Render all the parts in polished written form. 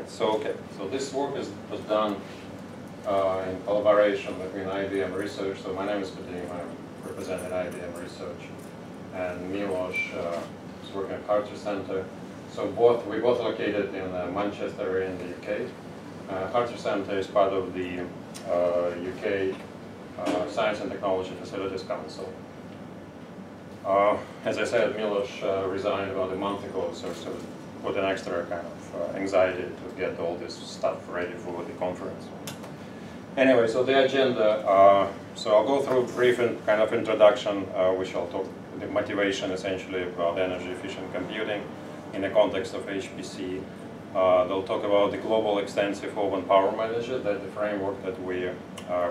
right, so okay, so this work was done in collaboration between IBM Research. So my name is Vladim, I represent IBM Research, and Miloš is working at Hartree Center. So we both located in Manchester in the UK. Hartree Center is part of the UK Science and Technology Facilities Council. As I said, Miloš resigned about a month ago, so put an extra kind of anxiety to get all this stuff ready for the conference. Anyway, so the agenda, so I'll go through a brief kind of introduction, which I'll talk the motivation essentially about energy efficient computing in the context of HPC. They'll talk about the global extensive OpenPOWER manager, that's the framework that we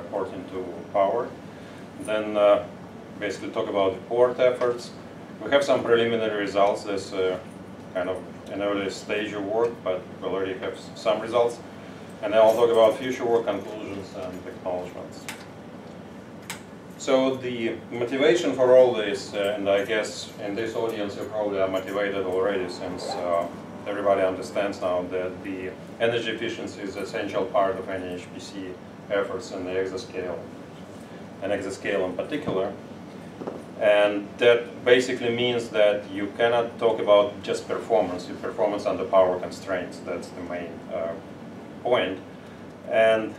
port into Power. Then basically talk about the port efforts. We have some preliminary results. There's kind of an early stage of work, but we already have some results. And then I'll talk about future work, conclusions, and acknowledgements. So the motivation for all this, and I guess in this audience you probably are motivated already, since everybody understands now that the energy efficiency is an essential part of any HPC efforts in the exascale, and exascale in particular. And that basically means that you cannot talk about just performance, performance under power constraints. That's the main point. And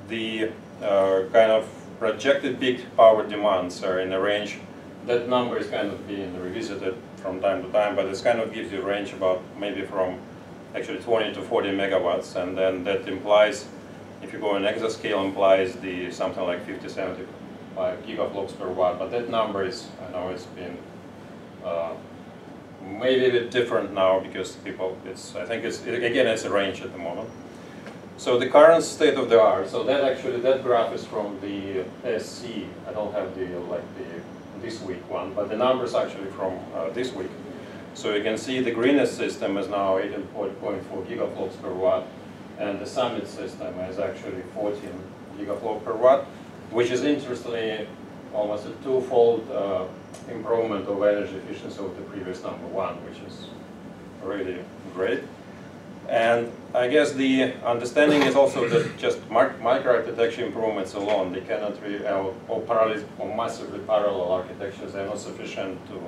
the kind of projected peak power demands are in a range. That number is kind of being revisited from time to time, but it kind of gives you a range about maybe from actually 20 to 40 megawatts, and then that implies, if you go in exascale, implies the something like 50, 75 gigaflops per watt. But that number is, I know it's been maybe a bit different now because people, I think again, it's a range at the moment. So the current state of the art, so that graph is from the SC. I don't have this week one, but the numbers actually from this week. So you can see the greenest system is now 18.4 gigaflops per watt, and the summit system is actually 14 gigaflops per watt, which is interestingly almost a twofold improvement of energy efficiency of the previous number one, which is really great. And I guess the understanding is also that just micro-architecture improvements alone, they cannot really, or massively parallel architectures, they're not sufficient to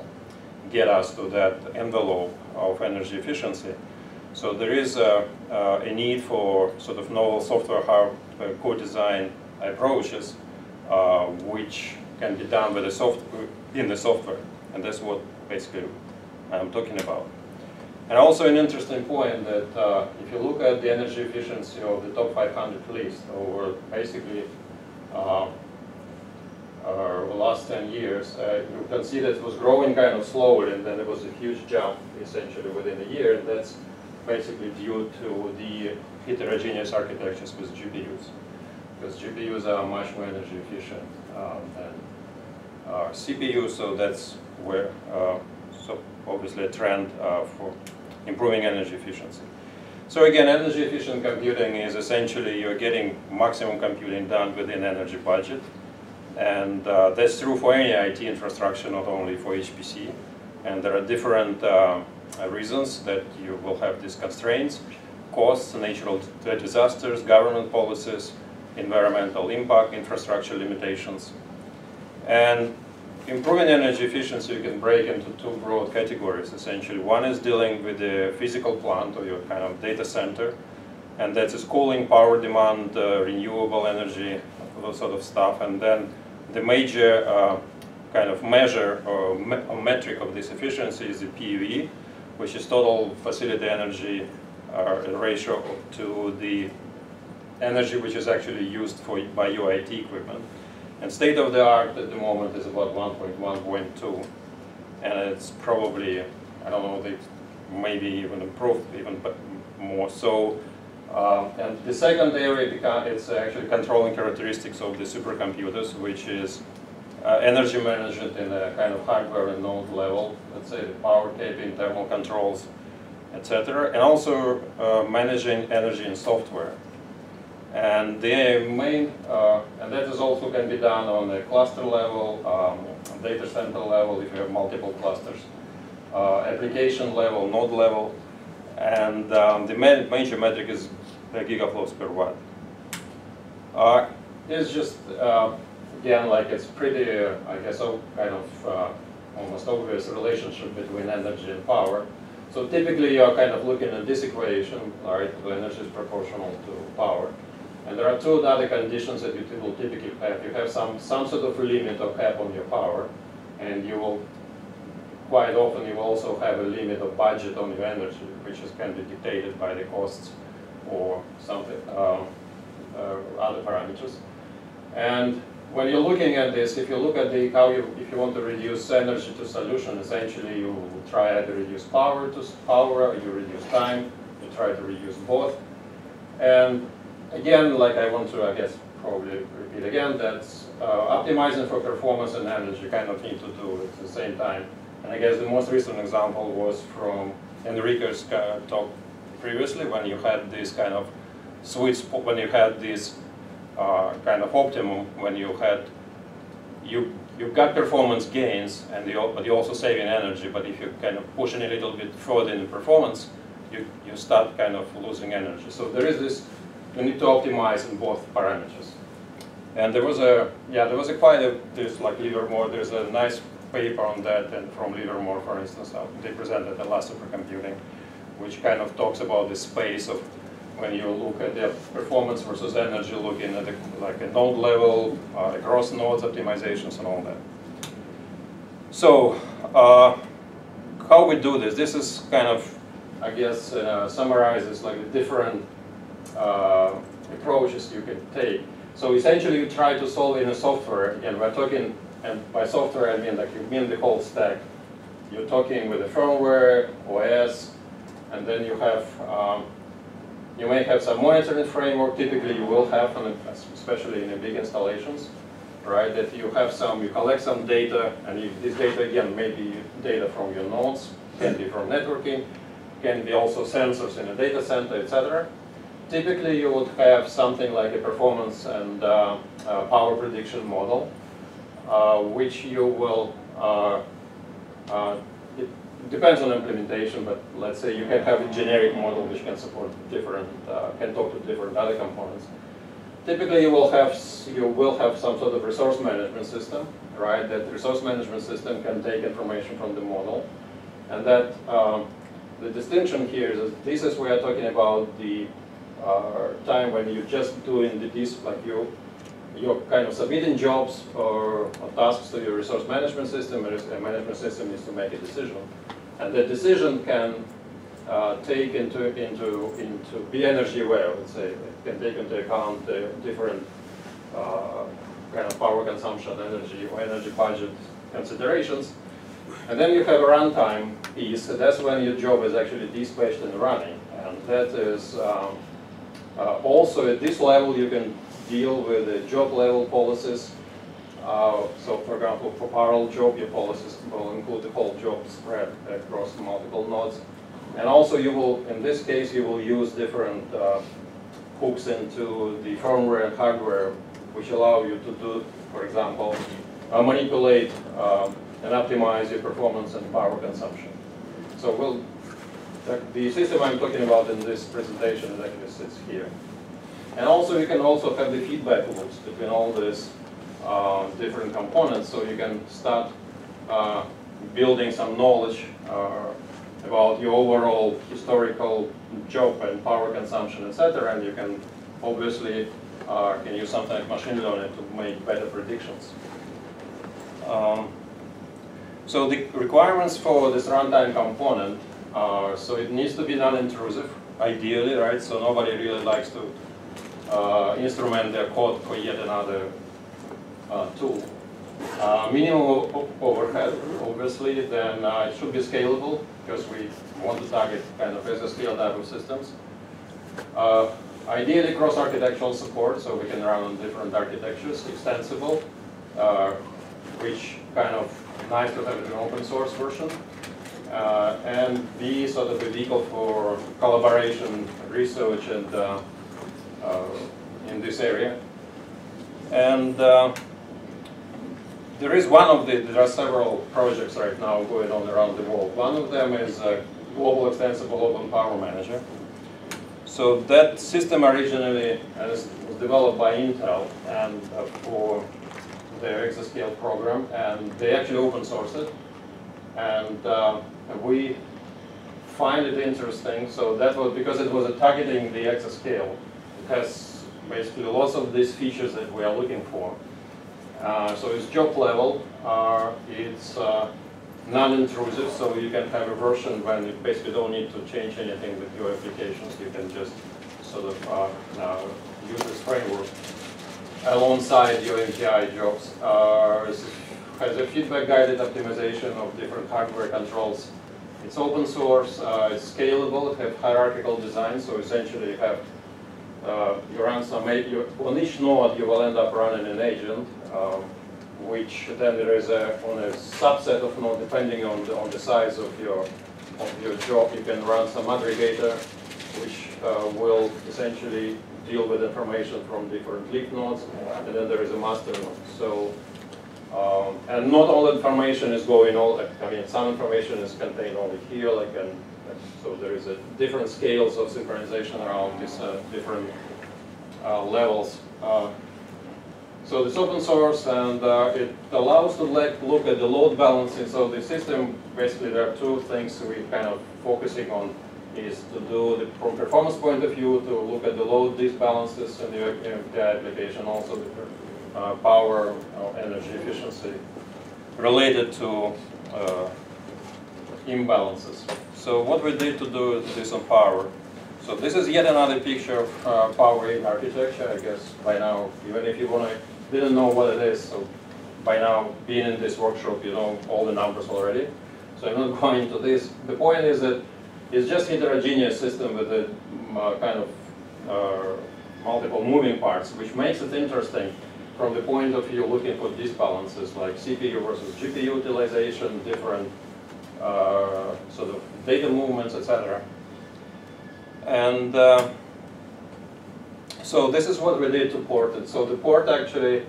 get us to that envelope of energy efficiency. So there is a need for sort of novel software hardware co-design approaches, which can be done with in the software. And that's what basically I'm talking about. And also an interesting point that if you look at the energy efficiency of the top 500 list over basically the last 10 years, you can see that it was growing kind of slowly, and then there was a huge jump essentially within a year, and that's basically due to the heterogeneous architectures with GPUs, because GPUs are much more energy efficient than CPUs, so that's where, so obviously a trend for improving energy efficiency. So again, energy efficient computing is essentially you're getting maximum computing done within energy budget. And that's true for any IT infrastructure, not only for HPC. And there are different reasons that you will have these constraints: costs, natural disasters, government policies, environmental impact, infrastructure limitations. And improving energy efficiency you can break into two broad categories, essentially. One is dealing with the physical plant or your kind of data center, and that's a cooling, power demand, renewable energy, those sort of stuff. And then the major kind of measure or metric of this efficiency is the PUE, which is total facility energy ratio to the energy which is actually used by your IT equipment. And state of the art at the moment is about 1.1.2, and it's probably, I don't know, maybe even improved even more. So, and the second area is actually controlling characteristics of the supercomputers, which is energy management in a kind of hardware and node level, let's say the power caping, thermal controls, etc., and also managing energy in software. And the main, and that is also can be done on a cluster level, data center level if you have multiple clusters, application level, node level, and the major metric is gigaflops per watt. It's just, again, like it's pretty, I guess, kind of almost obvious relationship between energy and power. So typically you're kind of looking at this equation, right? The energy is proportional to power. And there are two other conditions that you will typically have. You have some sort of limit of cap on your power, and you will, quite often, you will also have a limit of budget on your energy, which can be dictated by the costs or something, other parameters. And when you're looking at this, if you look at if you want to reduce energy to solution, essentially you try to reduce power to power, or you reduce time, you try to reduce both. And again, like I want to, I guess, probably repeat again, that optimizing for performance and energy you kind of need to do at the same time. And I guess the most recent example was from Enrique's talk previously, when you had this kind of sweet spot, when you had this kind of optimum, when you got performance gains, and but you're also saving energy. But if you kind of pushing a little bit further in performance, you start kind of losing energy. So there is this. You need to optimize in both parameters. And there was there's like Livermore. There's a nice paper on that, and from Livermore, for instance, they presented at last Supercomputing, which kind of talks about the space of when you look at the performance versus energy, looking at like a node level, across nodes optimizations and all that. So how we do this? This is kind of, I guess, summarizes like the different approaches you can take. So essentially, you try to solve in a software. Again, we're talking, and by software I mean like you mean the whole stack. You're talking with the firmware, OS, and then you have. You may have some monitoring framework. Typically, you will have, especially in the big installations, right? That you have you collect some data, and this data again may be data from your nodes, can be from networking, can be also sensors in a data center, etc. Typically, you would have something like a performance and power prediction model, which you will. It depends on implementation, but let's say you can have a generic model which can support different, can talk to different other components. Typically, you will have some sort of resource management system, right? That resource management system can take information from the model, and that the distinction here is that this is we are talking about the time when you're just doing like you're kind of submitting jobs or tasks to your resource management system, and the management system needs to make a decision. And the decision can take be energy aware, let's say. It can take into account the different kind of power consumption, energy, or energy budget considerations. And then you have a runtime piece. So that's when your job is actually dispatched and running. And that is also at this level you can deal with the job level policies. So for example, for parallel job, your policies will include the whole job spread across multiple nodes. And also you will, in this case, you will use different hooks into the firmware and hardware, which allow you to do, for example, manipulate and optimize your performance and power consumption. So the system I'm talking about in this presentation actually sits here. And also you can also have the feedback loops between all these different components, so you can start building some knowledge about your overall historical job and power consumption, etc. And you can obviously can use something like machine learning to make better predictions. So the requirements for this runtime component are, so it needs to be non-intrusive, ideally, right? So nobody really likes to instrument their code for yet another tool. Minimum overhead, obviously, then it should be scalable, because we want to target kind of SSL type of systems. Ideally cross-architectural support, so we can run on different architectures. Extensible, which kind of nice to have an open source version. And be sort of a vehicle for collaboration, research, and in this area. And there are several projects right now going on around the world. One of them is a global extensible OpenPOWER manager. So that system originally was developed by Intel and for their exascale program, and they actually open sourced it. And we find it interesting. So that was because it was targeting the exascale. It has basically lots of these features that we are looking for. So it's job level. It's non-intrusive, so you can have a version when you basically don't need to change anything with your applications. You can just sort of use this framework alongside your API jobs. Has a feedback-guided optimization of different hardware controls. It's open source, it's scalable, it has hierarchical design, so essentially you have, you run some, on each node you will end up running an agent, which then there is on a subset of nodes, depending on the size of your job, you can run some aggregator, which will essentially deal with information from different leaf nodes, and then there is a master node. So, and not all information is going I mean, some information is contained only here, so there is different scales of synchronization around these different levels. So it's open source, and it allows to look at the load balancing. So the system, basically there are two things we're kind of focusing on, is to do, from performance point of view, to look at the load disbalances in the application, also the power or energy efficiency related to imbalances. So what we did to do this on power. So this is yet another picture of power architecture. I guess by now, even if you didn't know what it is, so by now, being in this workshop, you know all the numbers already. So I'm not going into this. The point is that it's just heterogeneous system with a kind of multiple moving parts, which makes it interesting from the point of view looking for disbalances like CPU versus GPU utilization, different sort of data movements, etc. And so this is what we did to port it. So the port actually,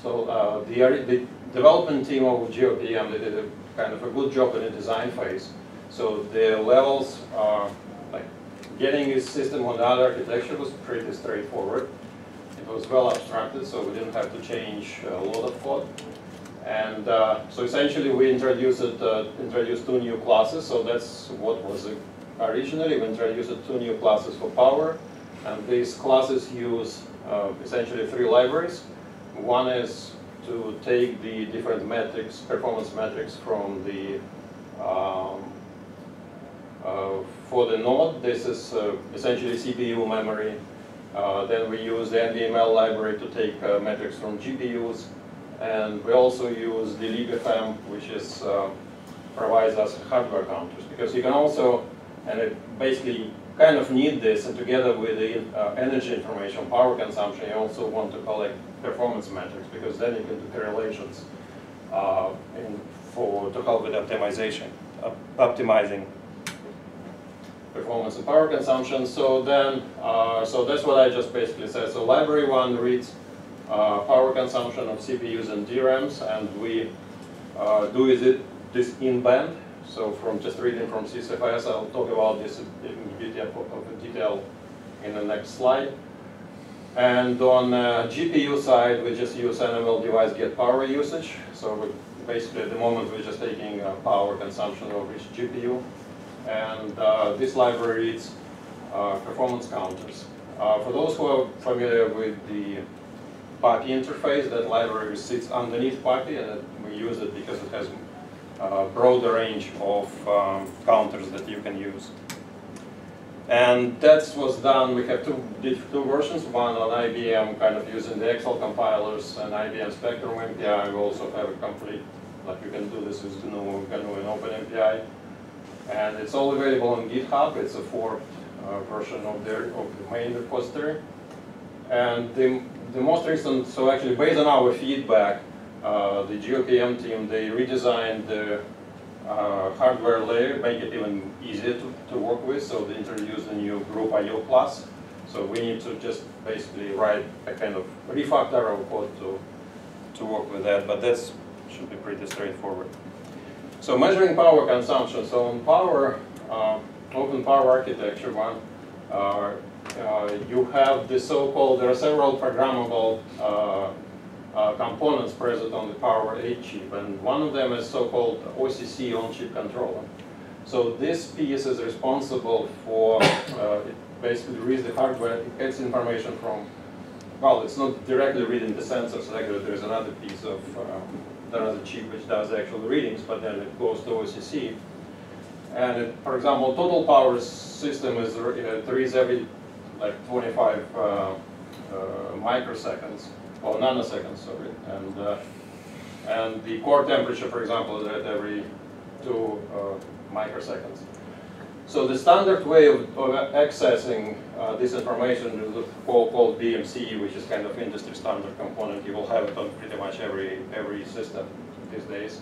so the development team of GeoPM, they did a kind of a good job in the design phase. So the levels are like getting this system on the other architecture was pretty straightforward. It was well abstracted, so we didn't have to change a lot of code. And so essentially we introduced two new classes. So that's what was originally. We introduced two new classes for power. And these classes use essentially three libraries. One is to take the different metrics, performance metrics from the for the node. This is essentially CPU memory. Then we use the NVML library to take metrics from GPUs. And we also use the libfm, which is provides us hardware counters. Because you can also, and it basically kind of need this, and together with the energy information, power consumption, you also want to collect performance metrics, because then you can do correlations to help with optimizing performance and power consumption. So then, so that's what I just basically said. So library one reads power consumption of CPUs and DRAMs, and we do this in band. So from just reading from CSFS, I'll talk about this in detail in the next slide. And on GPU side, we just use NML device get power usage. So basically at the moment we're just taking power consumption of each GPU. And this library reads performance counters. For those who are familiar with the PAPI interface, that library sits underneath PAPI, and we use it because it has a broader range of counters that you can use. And that was done. We have two versions. One on IBM, kind of using the Excel compilers and IBM Spectrum MPI. We also have a complete, like you can do this with GNU and OpenMPI. And it's all available on GitHub. It's a forked version of the main repository. And the most recent, so actually based on our feedback, the GeoPM team, they redesigned the hardware layer, make it even easier to work with. So they introduced a new group IO class. So we need to just basically write a kind of refactor our code to work with that, but that should be pretty straightforward. So measuring power consumption. So on power, OpenPOWER architecture one, you have the so-called, there are several programmable components present on the Power 8 chip, and one of them is so-called OCC on-chip controller. So this piece is responsible for, it basically reads the hardware, it gets information from, well, it's not directly reading the sensors, actually there's another piece of, another chip which does the actual readings, but then it goes to OCC. And it, for example, total power system is, it reads every like 25 microseconds, or nanoseconds, sorry. And the core temperature, for example, is at every 2 microseconds. So the standard way of accessing this information is called BMC, which is kind of industry standard component. You will have it on pretty much every system these days.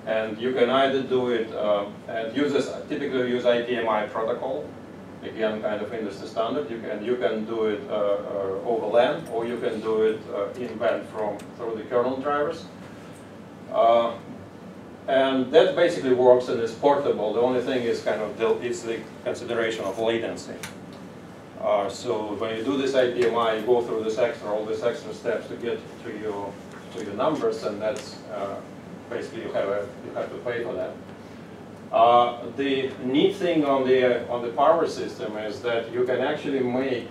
And you can either do it, and users typically use IPMI protocol, again, kind of industry standard. You can do it over LAN, or you can do it in-band through the kernel drivers. And that basically works and is portable. The only thing is kind of it's the consideration of latency. So when you do this IPMI, you go through all these extra steps to get to your numbers, and that's basically you have to pay for that. The neat thing on the power system is that you can actually make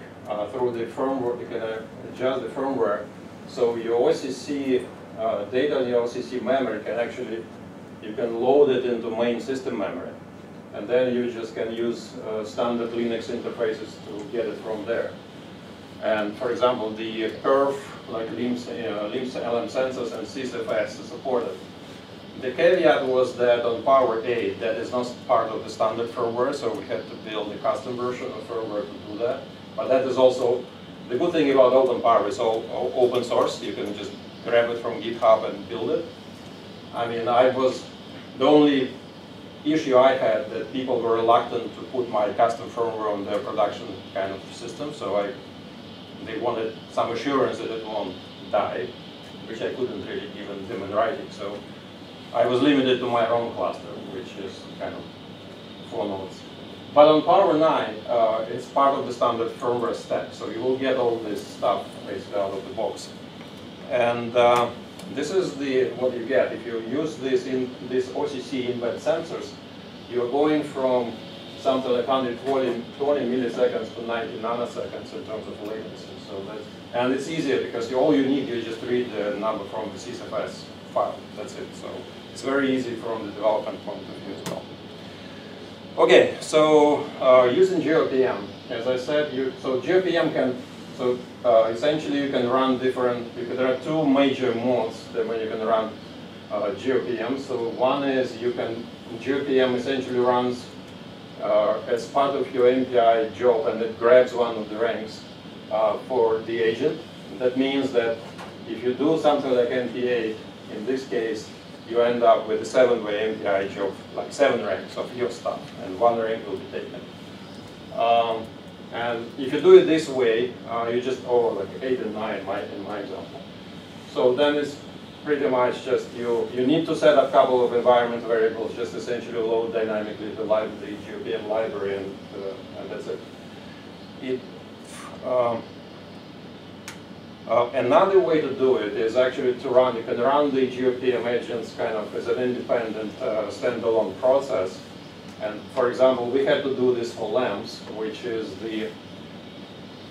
through the firmware, you can adjust the firmware, so your OCC data on your OCC memory can actually, you can load it into main system memory, and then you just can use standard Linux interfaces to get it from there. And for example, the curve like LIMS LM sensors and CSFS is supported. The caveat was that on Power 8, that is not part of the standard firmware, so we had to build a custom version of firmware to do that. But that is also, the good thing about OpenPOWER is all open source. You can just grab it from GitHub and build it. I mean, the only issue I had that people were reluctant to put my custom firmware on their production kind of system, so they wanted some assurance that it won't die, which I couldn't really give them in writing. So I was limited to my own cluster, which is kind of 4 nodes. But on Power 9, it's part of the standard firmware stack, so you will get all this stuff basically out of the box. And this is what you get. If you use this OCC in-band sensors, you're going from something like 120 milliseconds to 90 nanoseconds in terms of latency. So and it's easier because all you need, you just read the number from the CSFS file. That's it. So it's very easy from the development point of view as well. Okay, so using GeoPM, as I said, GeoPM can, essentially you can run different, there are 2 major modes that when you can run GeoPM. So one is GeoPM essentially runs as part of your MPI job, and it grabs one of the ranks for the agent. That means that if you do something like NP8, in this case, you end up with a 7-way MPI job, like 7 ranks of your stuff, and 1 rank will be taken. And if you do it this way, you just, like 8 and 9 in my example. So then it's pretty much just, you need to set up a couple of environment variables, just essentially load dynamically the GeoPM library, and that's it. Another way to do it is actually you can run the GeoPM agents kind of as an independent standalone process. And for example, we had to do this for LAMPS, which is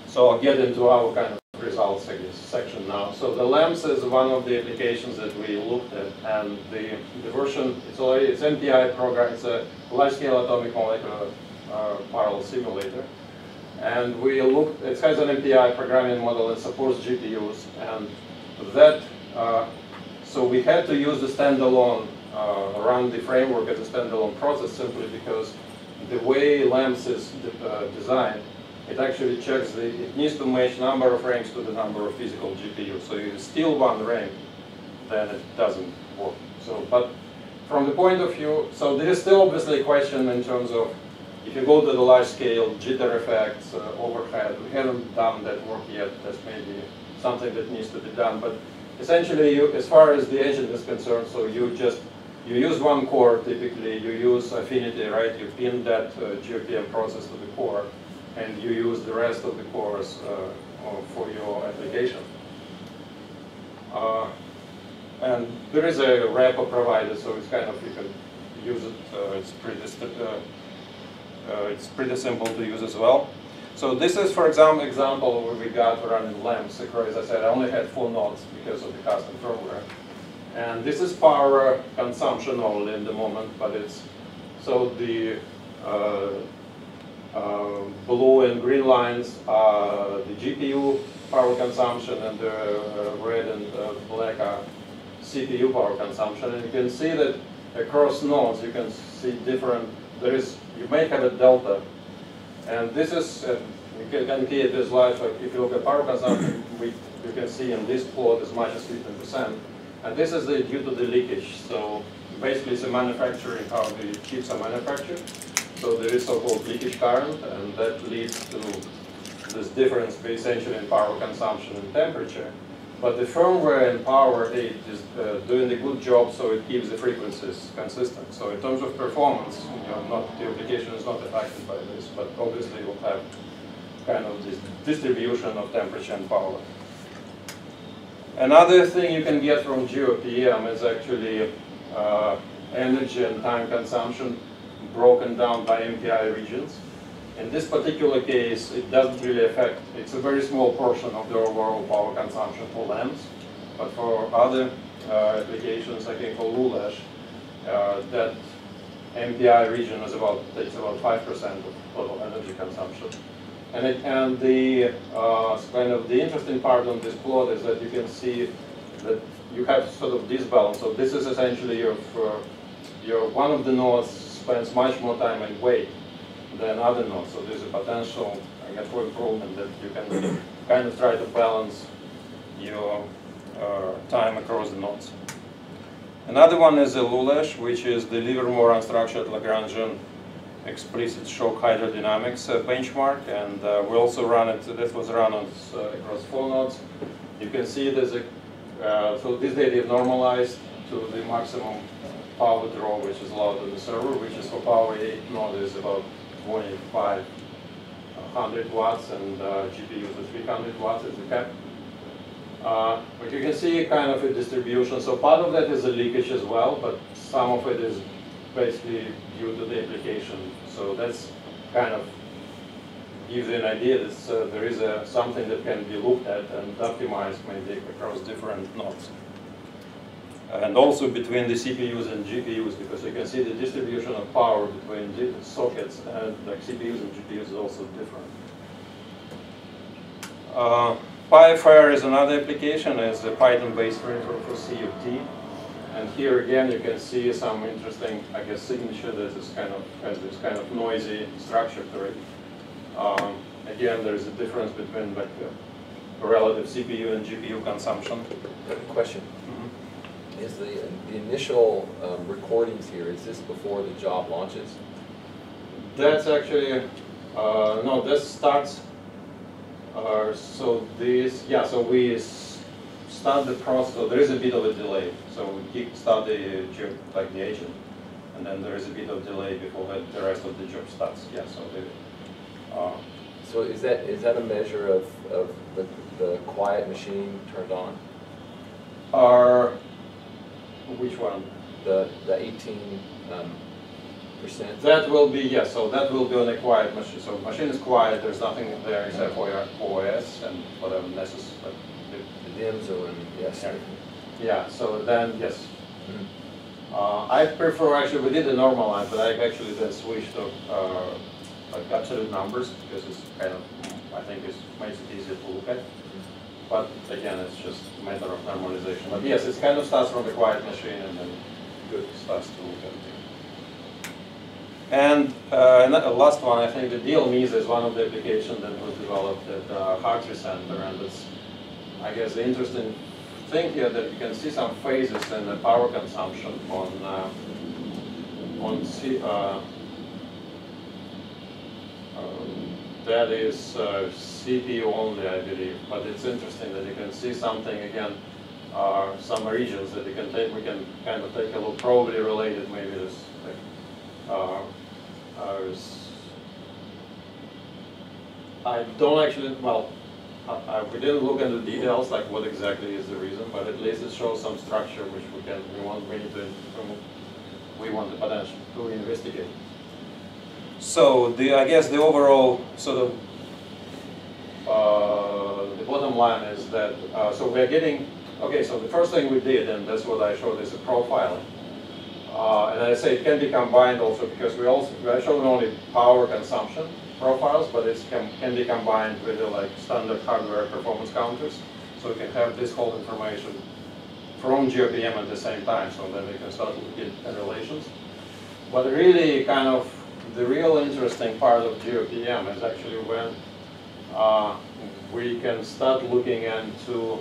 so I'll get into our kind of results section now. So the LAMPS is one of the applications that we looked at, and the version, it's MPI program, it's a large-scale atomic molecular parallel simulator. And we looked, it has an MPI programming model that supports GPUs, and that, so we had to use the standalone, run the framework as a standalone process simply because the way LAMPS is designed, it actually checks it needs to match number of ranks to the number of physical GPUs. So if it's still 1 rank, then it doesn't work. So, but from the point of view, so there is still obviously a question in terms of if you go to the large scale, jitter effects, overhead. We haven't done that work yet. That's maybe something that needs to be done. But essentially, as far as the agent is concerned, so you use 1 core typically. You use affinity, right? You pin that GeoPM process to the core, and you use the rest of the cores for your application. And there is a wrapper provided, so it's kind of, you can use it. It's pretty simple to use as well. So this is, for example, what we got running LAMPs. As I said, I only had 4 nodes because of the custom firmware. And this is power consumption only in the moment, but it's, so the blue and green lines are the GPU power consumption, and the red and black are CPU power consumption. And you can see that across nodes you can see different, you may have a delta. And this is, you can see it as live, if you look at power consumption, you can see in this plot as much as 15%. And this is due to the leakage. So basically it's a manufacturing, how the chips are manufactured. So there is so-called leakage current, and that leads to this difference essentially in power consumption and temperature. But the firmware in Power 8 is doing a good job, so it keeps the frequencies consistent. So in terms of performance, the application is not affected by this, but obviously it will have kind of this distribution of temperature and power. Another thing you can get from GeoPM is actually energy and time consumption broken down by MPI regions. In this particular case, it doesn't really affect, it's a very small portion of the overall power consumption for lamps. But for other applications, I think for LULASH, that MPI region is takes about 5% of total energy consumption. And the kind of the interesting part on this plot is that you can see that you have sort of disbalance. So this is essentially your one of the nodes spends much more time and weight than other nodes. So there's a potential, I guess, for improvement that you can kind of try to balance your time across the nodes. Another one is a LULASH, which is the Livermore unstructured Lagrangian explicit shock hydrodynamics benchmark, and we also run it. This was run across 4 nodes. You can see there's a so this data is normalized to the maximum power draw which is allowed on the server, which is for Power 8 node is about 2,500 watts, and GPUs are 300 watts as the cap. But you can see kind of a distribution. So part of that is a leakage as well, but some of it is basically due to the application. So that's kind of gives you an idea that there is something that can be looked at and optimized maybe across different nodes. And also between the CPUs and GPUs, because you can see the distribution of power between the sockets and like CPUs and GPUs is also different. PyFire is another application. It's a Python-based framework for CFD. And here again, you can see some interesting, I guess, signature that is kind of has this kind of noisy structure to it. Again, there is a difference between like the relative CPU and GPU consumption. Question. Is the initial recordings here, is this before the job launches? That's actually, no, this starts, so this, yeah, so we start the process, so there is a bit of a delay. So we start the agent, and then there is a bit of delay before the rest of the job starts. Yeah, so so is that a measure of the quiet machine turned on? Which one? The 18%. That will be, yes, so that will be on a quiet machine. So machine is quiet, there's nothing there except for your OS and whatever necessary. The DIMMs are in, yes. Yeah, so then, yes. I prefer, actually, we did the normalize, but I actually then switched to like absolute numbers because it's kind of, I think it makes it easier to look at. But again, it's just a matter of normalization. But yes, it kind of starts from the quiet machine and then it starts to look at it. And last one, I think the DLMe's is one of the applications that was developed at Hartree Center, and it's, I guess, the interesting thing here that you can see some phases in the power consumption that is CPU only, I believe. But it's interesting that you can see something again, some regions that you can take. We can kind of take a look, probably related maybe this. I don't actually, well, we didn't look into details, like what exactly is the reason, but at least it shows some structure which we want the potential to investigate. So I guess the overall sort of the bottom line is that so we're getting, okay, so the first thing we did, and that's what I showed, is a profiling. And I say it can be combined also because I showed only power consumption profiles, but it can be combined with the like standard hardware performance counters. So we can have this whole information from GeoPM at the same time, so then we can start looking at relations. But really kind of the real interesting part of GeoPM is actually when we can start looking into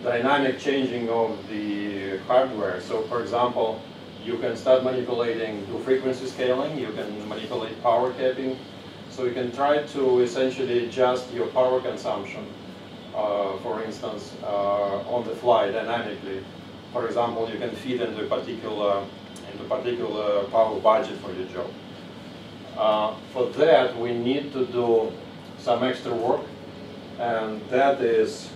dynamic changing of the hardware. So for example, you can start manipulating do frequency scaling, you can manipulate power capping. So you can try to essentially adjust your power consumption, for instance, on the fly dynamically. For example, you can feed into a particular power budget for your job. For that, we need to do some extra work, and that is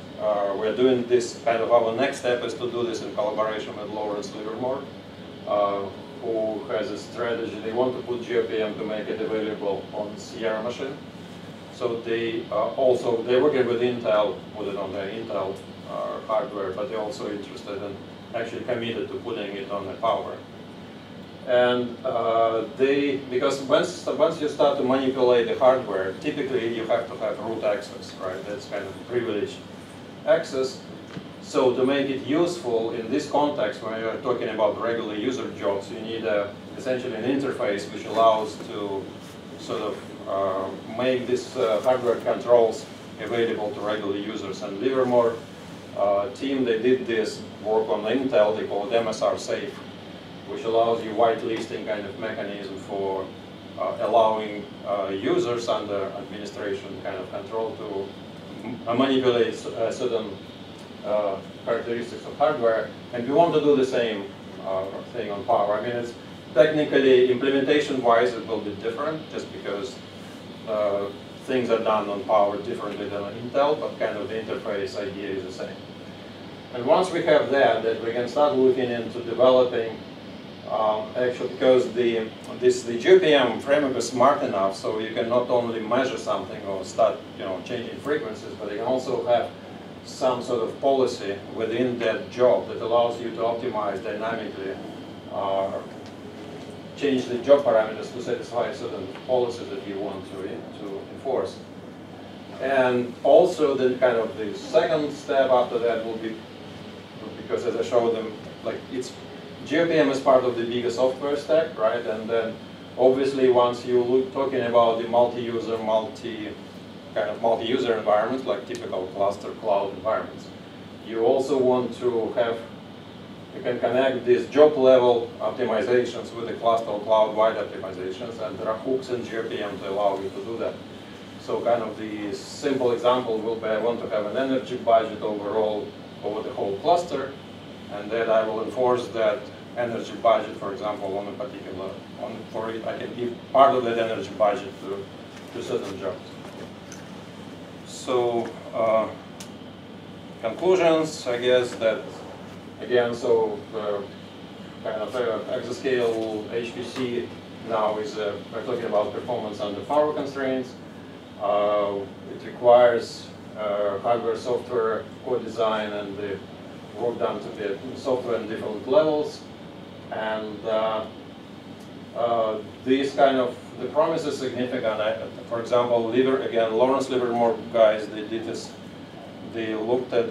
we're doing this kind of, our next step is to do this in collaboration with Lawrence Livermore, who has a strategy. They want to put GeoPM to make it available on Sierra machine. So they're working with Intel, put it on their Intel hardware, but they're also interested in actually committed to putting it on the power. And because once you start to manipulate the hardware, typically you have to have root access, right? That's kind of privileged access. So to make it useful in this context, when you're talking about regular user jobs, you need essentially an interface which allows to sort of make this hardware controls available to regular users. And Livermore team, they did this work on Intel, they call it MSR safe, which allows you whitelisting kind of mechanism for allowing users under administration kind of control to manipulate certain characteristics of hardware. And we want to do the same thing on power. I mean, it's technically, implementation-wise, it will be different, just because things are done on power differently than on Intel, but kind of the interface idea is the same. And once we have that we can start looking into developing, actually, because the GeoPM framework is smart enough, so you can not only measure something or start, changing frequencies, but you can also have some sort of policy within that job that allows you to optimize dynamically, change the job parameters to satisfy certain policies that you want to enforce. And also the kind of the second step after that will be, because as I showed them, like GeoPM is part of the bigger software stack, right? And then obviously once you look talking about the multi-user environments, like typical cluster cloud environments, you also want to have, you can connect these job level optimizations with the cluster cloud-wide optimizations, and there are hooks in GeoPM to allow you to do that. So kind of the simple example will be, I want to have an energy budget overall over the whole cluster, and then I will enforce that energy budget, for example, on a particular, I can give part of that energy budget to certain jobs. So conclusions, I guess that, again, so kind of exascale HPC now is, we're talking about performance under power constraints. It requires hardware, software, co-design, and the work done to the software in different levels. And these kind of, the promise is significant. For example, Lawrence Livermore guys, they did this, they looked at,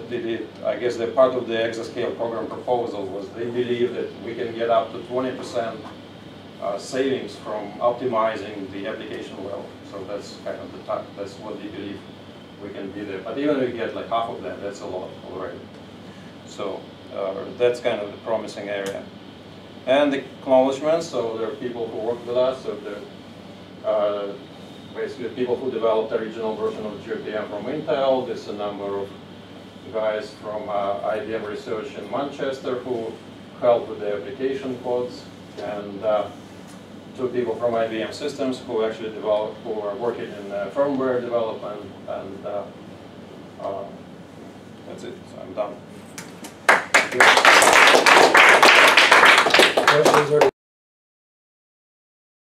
I guess the part of the exascale program proposal was they believe that we can get up to 20% savings from optimizing the application level. So that's kind of that's what they believe we can be there. But even if we get like half of that, that's a lot already. So that's kind of the promising area. And the acknowledgements, so there are people who work with us, so the basically people who developed the original version of GeoPM from Intel. There's a number of guys from IBM Research in Manchester who helped with the application codes. And two people from IBM Systems who actually develop, who are working in firmware development, and that's it. So I'm done.